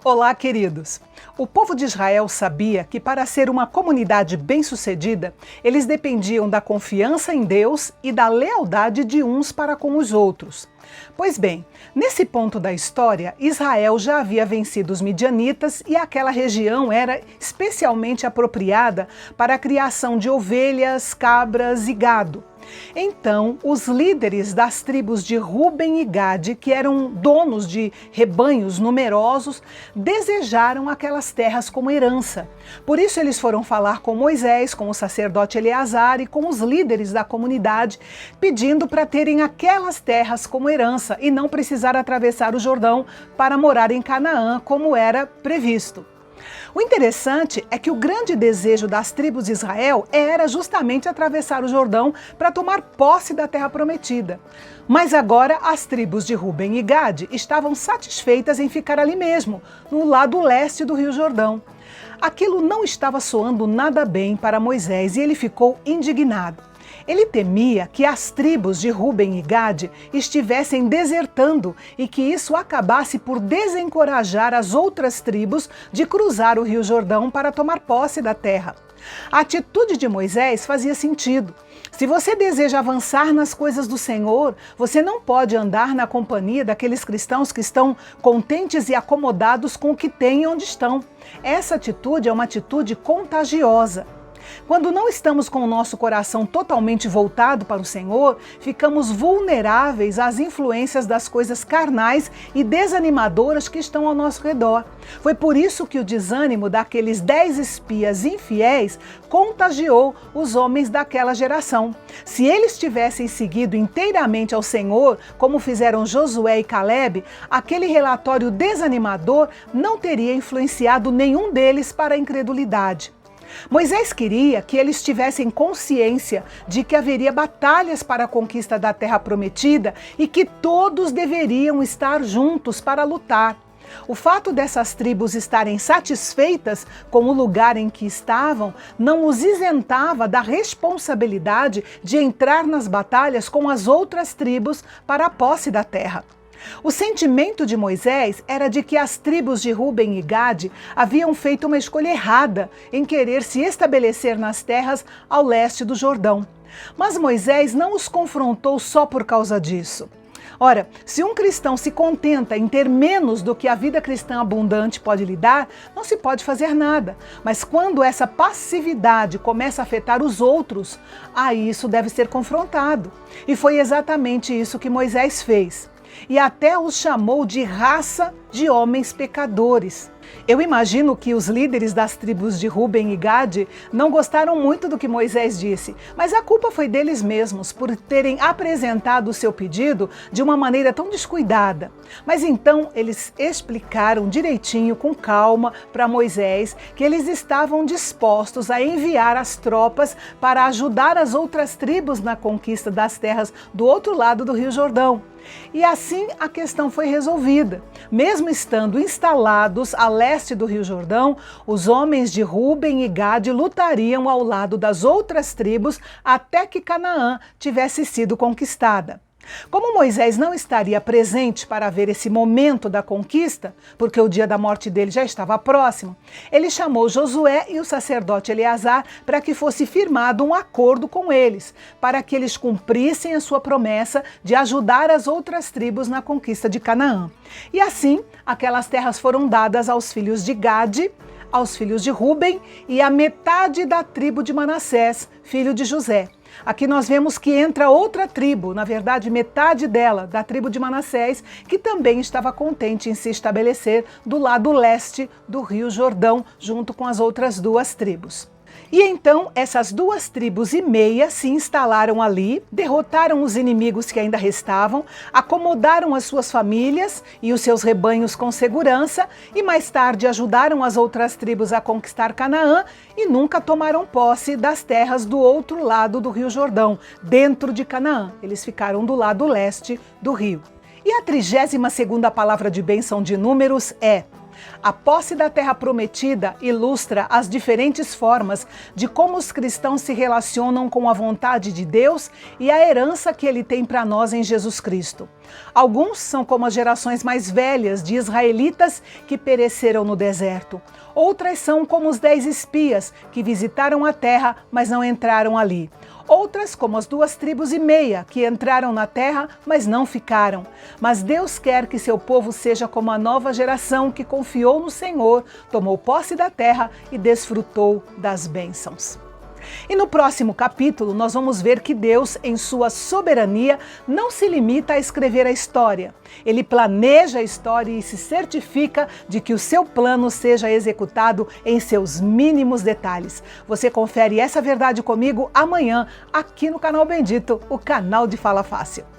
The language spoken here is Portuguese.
Olá, queridos! O povo de Israel sabia que para ser uma comunidade bem-sucedida, eles dependiam da confiança em Deus e da lealdade de uns para com os outros. Pois bem, nesse ponto da história, Israel já havia vencido os midianitas e aquela região era especialmente apropriada para a criação de ovelhas, cabras e gado. Então, os líderes das tribos de Ruben e Gade, que eram donos de rebanhos numerosos, desejaram aquelas terras como herança. Por isso eles foram falar com Moisés, com o sacerdote Eleazar e com os líderes da comunidade, pedindo para terem aquelas terras como herança e não precisar atravessar o Jordão para morar em Canaã, como era previsto. O interessante é que o grande desejo das tribos de Israel era justamente atravessar o Jordão para tomar posse da terra prometida. Mas agora as tribos de Ruben e Gade estavam satisfeitas em ficar ali mesmo, no lado leste do Rio Jordão. Aquilo não estava soando nada bem para Moisés e ele ficou indignado. Ele temia que as tribos de Ruben e Gade estivessem desertando e que isso acabasse por desencorajar as outras tribos de cruzar o Rio Jordão para tomar posse da terra. A atitude de Moisés fazia sentido. Se você deseja avançar nas coisas do Senhor, você não pode andar na companhia daqueles cristãos que estão contentes e acomodados com o que têm e onde estão. Essa atitude é uma atitude contagiosa. Quando não estamos com o nosso coração totalmente voltado para o Senhor, ficamos vulneráveis às influências das coisas carnais e desanimadoras que estão ao nosso redor. Foi por isso que o desânimo daqueles 10 espias infiéis contagiou os homens daquela geração. Se eles tivessem seguido inteiramente ao Senhor, como fizeram Josué e Caleb, aquele relatório desanimador não teria influenciado nenhum deles para a incredulidade. Moisés queria que eles tivessem consciência de que haveria batalhas para a conquista da terra prometida e que todos deveriam estar juntos para lutar. O fato dessas tribos estarem satisfeitas com o lugar em que estavam não os isentava da responsabilidade de entrar nas batalhas com as outras tribos para a posse da terra. O sentimento de Moisés era de que as tribos de Ruben e Gade haviam feito uma escolha errada em querer se estabelecer nas terras ao leste do Jordão. Mas Moisés não os confrontou só por causa disso. Ora, se um cristão se contenta em ter menos do que a vida cristã abundante pode lhe dar, não se pode fazer nada. Mas quando essa passividade começa a afetar os outros, aí isso deve ser confrontado. E foi exatamente isso que Moisés fez. E até os chamou de raça de homens pecadores. Eu imagino que os líderes das tribos de Ruben e Gade não gostaram muito do que Moisés disse, mas a culpa foi deles mesmos por terem apresentado o seu pedido de uma maneira tão descuidada. Mas então eles explicaram direitinho, com calma, para Moisés que eles estavam dispostos a enviar as tropas para ajudar as outras tribos na conquista das terras do outro lado do Rio Jordão. E assim a questão foi resolvida. Mesmo estando instalados a leste do Rio Jordão, os homens de Ruben e Gade lutariam ao lado das outras tribos até que Canaã tivesse sido conquistada. Como Moisés não estaria presente para ver esse momento da conquista, porque o dia da morte dele já estava próximo, ele chamou Josué e o sacerdote Eleazar para que fosse firmado um acordo com eles, para que eles cumprissem a sua promessa de ajudar as outras tribos na conquista de Canaã. E assim, aquelas terras foram dadas aos filhos de Gade, aos filhos de Ruben e à metade da tribo de Manassés, filho de José. Aqui nós vemos que entra outra tribo, na verdade metade dela, da tribo de Manassés, que também estava contente em se estabelecer do lado leste do Rio Jordão, junto com as outras duas tribos. E então essas 2 tribos e meia se instalaram ali, derrotaram os inimigos que ainda restavam, acomodaram as suas famílias e os seus rebanhos com segurança e mais tarde ajudaram as outras tribos a conquistar Canaã e nunca tomaram posse das terras do outro lado do Rio Jordão, dentro de Canaã. Eles ficaram do lado leste do rio. E a 32ª palavra de bênção de Números é: A posse da terra prometida ilustra as diferentes formas de como os cristãos se relacionam com a vontade de Deus e a herança que Ele tem para nós em Jesus Cristo. Alguns são como as gerações mais velhas de israelitas que pereceram no deserto. Outras são como os 10 espias que visitaram a terra, mas não entraram ali. Outras, como as 2,5 tribos que entraram na terra, mas não ficaram. Mas Deus quer que seu povo seja como a nova geração que confiou no Senhor, tomou posse da terra e desfrutou das bênçãos. E no próximo capítulo, nós vamos ver que Deus, em sua soberania, não se limita a escrever a história. Ele planeja a história e se certifica de que o seu plano seja executado em seus mínimos detalhes. Você confere essa verdade comigo amanhã, aqui no canal Bendito, o canal de Fala Fácil.